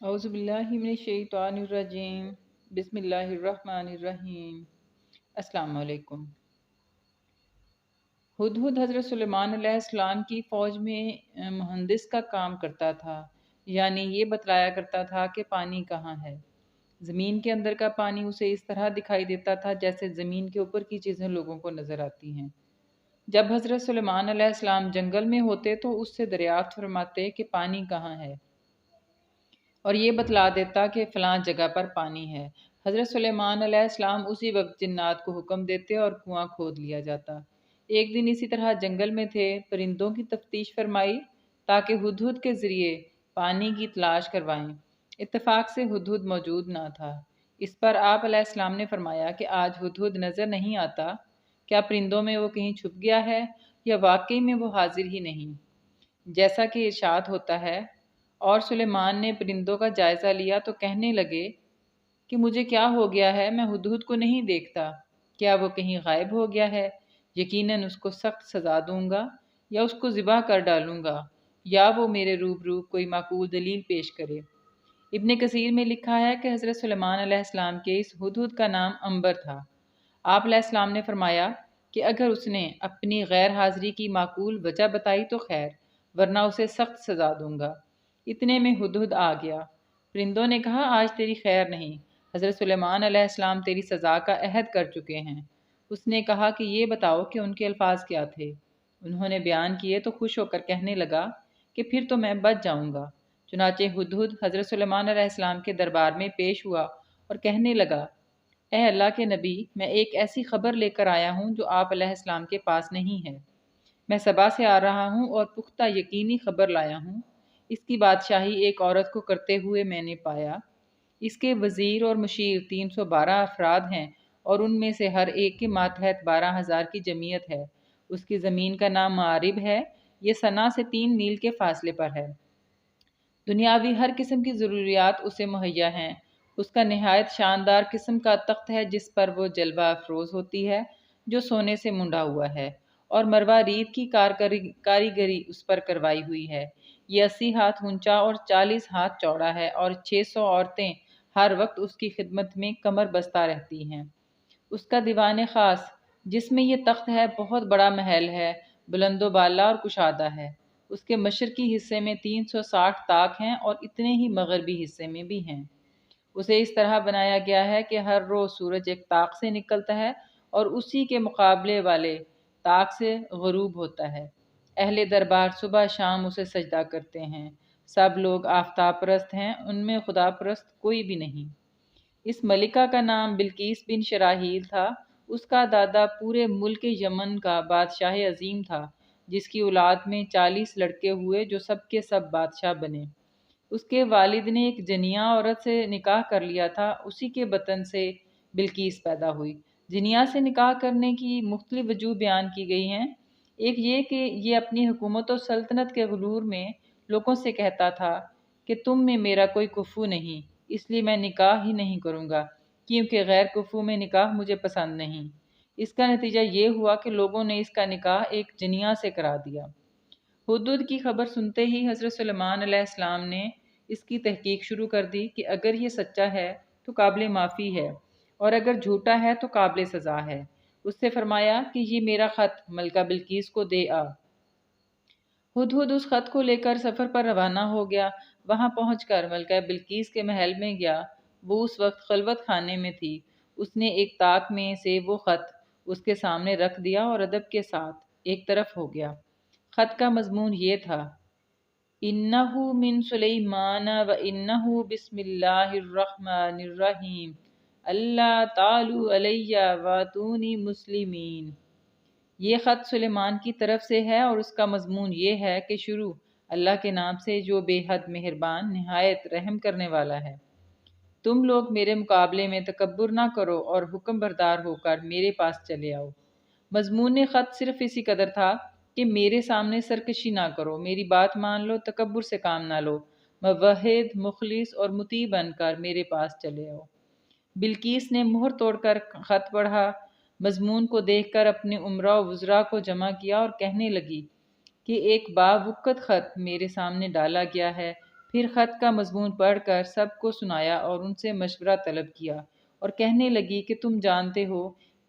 اعوذ باللہ من الشیطان الرجیم بسم اللہ الرحمن الرحیم۔ السلام علیکم۔ ہدہد حضرت سلیمان علیہ السلام کی فوج میں مہندس کا کام کرتا تھا، یعنی یہ بتلایا کرتا تھا کہ پانی کہاں ہے۔ زمین کے اندر کا پانی اسے اس طرح دکھائی دیتا تھا جیسے زمین کے اوپر کی چیزیں لوگوں کو نظر آتی ہیں۔ جب حضرت سلیمان علیہ السلام جنگل میں ہوتے تو اس سے دریافت فرماتے کہ پانی کہاں ہے، اور یہ بتلا دیتا کہ فلاں جگہ پر پانی ہے۔ حضرت سلیمان علیہ السلام اسی وقت جنات کو حکم دیتے اور کنواں کھود لیا جاتا۔ ایک دن اسی طرح جنگل میں تھے، پرندوں کی تفتیش فرمائی تاکہ ہدہد کے ذریعے پانی کی تلاش کروائیں۔ اتفاق سے ہدہد موجود نہ تھا۔ اس پر آپ علیہ السلام نے فرمایا کہ آج ہدہد نظر نہیں آتا، کیا پرندوں میں وہ کہیں چھپ گیا ہے یا واقعی میں وہ حاضر ہی نہیں، جیسا کہ ارشاد ہوتا ہے۔ اور سلیمان نے پرندوں کا جائزہ لیا تو کہنے لگے کہ مجھے کیا ہو گیا ہے، میں ہدہد کو نہیں دیکھتا، کیا وہ کہیں غائب ہو گیا ہے؟ یقیناً اس کو سخت سزا دوں گا یا اس کو ذبح کر ڈالوں گا، یا وہ میرے روبرو کوئی معقول دلیل پیش کرے۔ ابن کثیر میں لکھا ہے کہ حضرت سلیمان علیہ السلام کے اس ہدہد کا نام عنبر تھا۔ آپ علیہ السلام نے فرمایا کہ اگر اس نے اپنی غیر حاضری کی معقول وجہ بتائی تو خیر، ورنہ اسے سخت سزا دوں گا۔ اتنے میں ہدہد آ گیا۔ پرندوں نے کہا آج تیری خیر نہیں، حضرت سلیمان علیہ السلام تیری سزا کا عہد کر چکے ہیں۔ اس نے کہا کہ یہ بتاؤ کہ ان کے الفاظ کیا تھے۔ انہوں نے بیان کیے تو خوش ہو کر کہنے لگا کہ پھر تو میں بچ جاؤں گا۔ چنانچہ ہدہد حضرت سلیمان علیہ السلام کے دربار میں پیش ہوا اور کہنے لگا، اے اللہ کے نبی، میں ایک ایسی خبر لے کر آیا ہوں جو آپ علیہ السلام کے پاس نہیں ہے۔ میں سبا سے آ رہا ہوں اور پختہ یقینی خبر لایا ہوں۔ اس کی بادشاہی ایک عورت کو کرتے ہوئے میں نے پایا۔ اس کے وزیر اور مشیر 312 افراد ہیں اور ان میں سے ہر ایک کے ماتحت 12,000 کی جمعیت ہے۔ اس کی زمین کا نام معارب ہے، یہ صنعا سے 3 میل کے فاصلے پر ہے۔ دنیاوی ہر قسم کی ضروریات اسے مہیا ہیں۔ اس کا نہایت شاندار قسم کا تخت ہے جس پر وہ جلوہ افروز ہوتی ہے، جو سونے سے منڈا ہوا ہے، اور مروارید کی کاریگری اس پر کروائی ہوئی ہے۔ یہ 80 ہاتھ اونچا اور 40 ہاتھ چوڑا ہے، اور 600 عورتیں ہر وقت اس کی خدمت میں کمر بستہ رہتی ہیں۔ اس کا دیوان خاص جس میں یہ تخت ہے بہت بڑا محل ہے، بلند و بالا اور کشادہ ہے۔ اس کے مشرقی حصے میں 360 طاق ہیں اور اتنے ہی مغربی حصے میں بھی ہیں۔ اسے اس طرح بنایا گیا ہے کہ ہر روز سورج ایک طاق سے نکلتا ہے اور اسی کے مقابلے والے طاق سے غروب ہوتا ہے۔ اہل دربار صبح شام اسے سجدہ کرتے ہیں۔ سب لوگ آفتاب پرست ہیں، ان میں خدا پرست کوئی بھی نہیں۔ اس ملکہ کا نام بلقیس بن شراحیل تھا۔ اس کا دادا پورے ملک یمن کا بادشاہ عظیم تھا، جس کی اولاد میں 40 لڑکے ہوئے جو سب کے سب بادشاہ بنے۔ اس کے والد نے ایک جنیا عورت سے نکاح کر لیا تھا، اسی کے بطن سے بلقیس پیدا ہوئی۔ جنیا سے نکاح کرنے کی مختلف وجوہ بیان کی گئی ہیں۔ ایک یہ کہ یہ اپنی حکومت و سلطنت کے غرور میں لوگوں سے کہتا تھا کہ تم میں میرا کوئی کفو نہیں، اس لیے میں نکاح ہی نہیں کروں گا، کیونکہ غیر کفو میں نکاح مجھے پسند نہیں۔ اس کا نتیجہ یہ ہوا کہ لوگوں نے اس کا نکاح ایک جنیا سے کرا دیا۔ ہدہد کی خبر سنتے ہی حضرت سلیمان علیہ السلام نے اس کی تحقیق شروع کر دی کہ اگر یہ سچا ہے تو قابل معافی ہے، اور اگر جھوٹا ہے تو قابل سزا ہے۔ اس سے فرمایا کہ یہ میرا خط ملکہ بلقیس کو دے آ۔ ہدہد اس خط کو لے کر سفر پر روانہ ہو گیا۔ وہاں پہنچ کر ملکہ بلقیس کے محل میں گیا۔ وہ اس وقت خلوت خانے میں تھی۔ اس نے ایک طاق میں سے وہ خط اس کے سامنے رکھ دیا اور ادب کے ساتھ ایک طرف ہو گیا۔ خط کا مضمون یہ تھا، اِنَّهُ مِن سُلَيْمَانَ وَإِنَّهُ بِسْمِ اللَّهِ الرَّحْمَنِ الرَّحِيمِ اللہ تعالوا علیہ واتونی مسلمین۔ یہ خط سلیمان کی طرف سے ہے اور اس کا مضمون یہ ہے کہ شروع اللہ کے نام سے جو بے حد مہربان نہایت رحم کرنے والا ہے۔ تم لوگ میرے مقابلے میں تکبر نہ کرو اور حکم بردار ہو کر میرے پاس چلے آؤ۔ مضمون خط صرف اسی قدر تھا کہ میرے سامنے سرکشی نہ کرو، میری بات مان لو، تکبر سے کام نہ لو، موحد، مخلص اور مطیع بن کر میرے پاس چلے آؤ۔ بلقیس نے مہر توڑ کر خط پڑھا، مضمون کو دیکھ کر اپنے امراء و وزراء کو جمع کیا اور کہنے لگی کہ ایک باوقت خط میرے سامنے ڈالا گیا ہے پھر خط کا مضمون پڑھ کر سب کو سنایا اور ان سے مشورہ طلب کیا اور کہنے لگی کہ تم جانتے ہو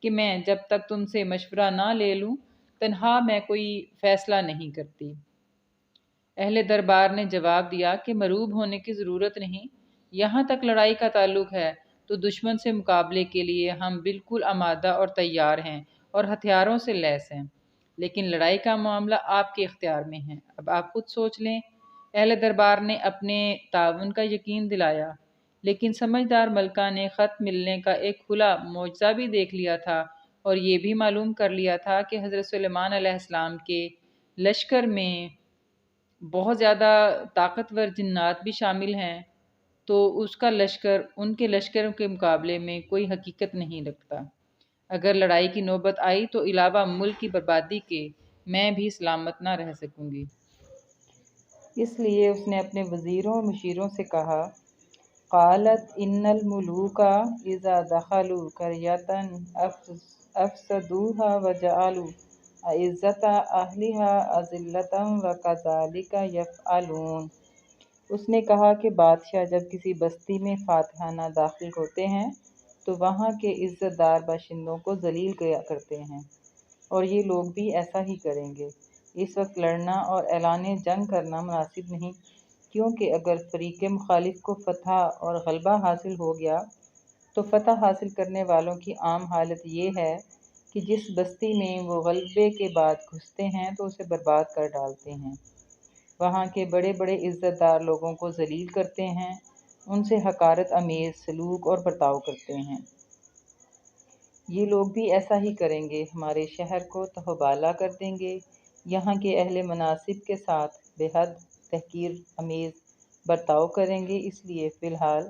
کہ میں جب تک تم سے مشورہ نہ لے لوں تنہا میں کوئی فیصلہ نہیں کرتی۔ اہل دربار نے جواب دیا کہ مروب ہونے کی ضرورت نہیں، یہاں تک لڑائی کا تعلق ہے تو دشمن سے مقابلے کے لیے ہم بالکل آمادہ اور تیار ہیں اور ہتھیاروں سے لیس ہیں، لیکن لڑائی کا معاملہ آپ کے اختیار میں ہے، اب آپ خود سوچ لیں۔ اہل دربار نے اپنے تعاون کا یقین دلایا، لیکن سمجھدار ملکہ نے خط ملنے کا ایک کھلا معجزہ بھی دیکھ لیا تھا اور یہ بھی معلوم کر لیا تھا کہ حضرت سلیمان علیہ السلام کے لشکر میں بہت زیادہ طاقتور جنات بھی شامل ہیں، تو اس کا لشکر ان کے لشکروں کے مقابلے میں کوئی حقیقت نہیں رکھتا۔ اگر لڑائی کی نوبت آئی تو علاوہ ملک کی بربادی کے میں بھی سلامت نہ رہ سکوں گی۔ اس لیے اس نے اپنے وزیروں اور مشیروں سے کہا، قالت ان الملوک اذا دخلوا قریة افسدوها وجعلوا عزت اہلها اذلة وكذلك یفعلون۔ اس نے کہا کہ بادشاہ جب کسی بستی میں فاتحانہ داخل ہوتے ہیں تو وہاں کے عزت دار باشندوں کو ذلیل کیا کرتے ہیں، اور یہ لوگ بھی ایسا ہی کریں گے۔ اس وقت لڑنا اور اعلان جنگ کرنا مناسب نہیں، کیونکہ اگر فریق مخالف کو فتح اور غلبہ حاصل ہو گیا تو فتح حاصل کرنے والوں کی عام حالت یہ ہے کہ جس بستی میں وہ غلبے کے بعد گھستے ہیں تو اسے برباد کر ڈالتے ہیں، وہاں کے بڑے بڑے عزت دار لوگوں کو ذلیل کرتے ہیں، ان سے حقارت آمیز سلوک اور برتاؤ کرتے ہیں۔ یہ لوگ بھی ایسا ہی کریں گے، ہمارے شہر کو تہوبالہ کر دیں گے، یہاں کے اہل مناصب کے ساتھ بے حد تحقیر آمیز برتاؤ کریں گے، اس لیے فی الحال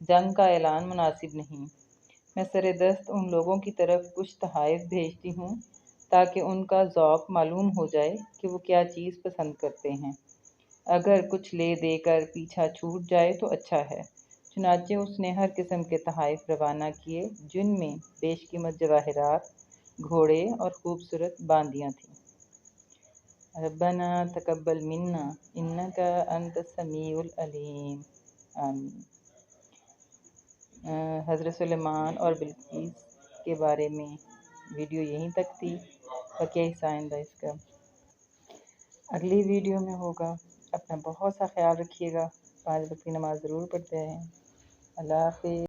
جنگ کا اعلان مناسب نہیں۔ میں سر دست ان لوگوں کی طرف کچھ تحائف بھیجتی ہوں تاکہ ان کا ذوق معلوم ہو جائے کہ وہ کیا چیز پسند کرتے ہیں، اگر کچھ لے دے کر پیچھا چھوٹ جائے تو اچھا ہے۔ چنانچہ اس نے ہر قسم کے تحائف روانہ کیے، جن میں بیش قیمت جواہرات، گھوڑے اور خوبصورت باندیاں تھیں۔ ربنا تقبل منا انک انت السمیع العلیم، آمین۔ حضرت سلیمان اور بلقیس کے بارے میں ویڈیو یہیں تک تھی، بقیہ حصہ آئندہ اس کا اگلی ویڈیو میں ہوگا۔ اپنا بہت سا خیال رکھیے گا، 5 وقت کی نماز ضرور پڑھتے رہیں۔ اللہ حافظ۔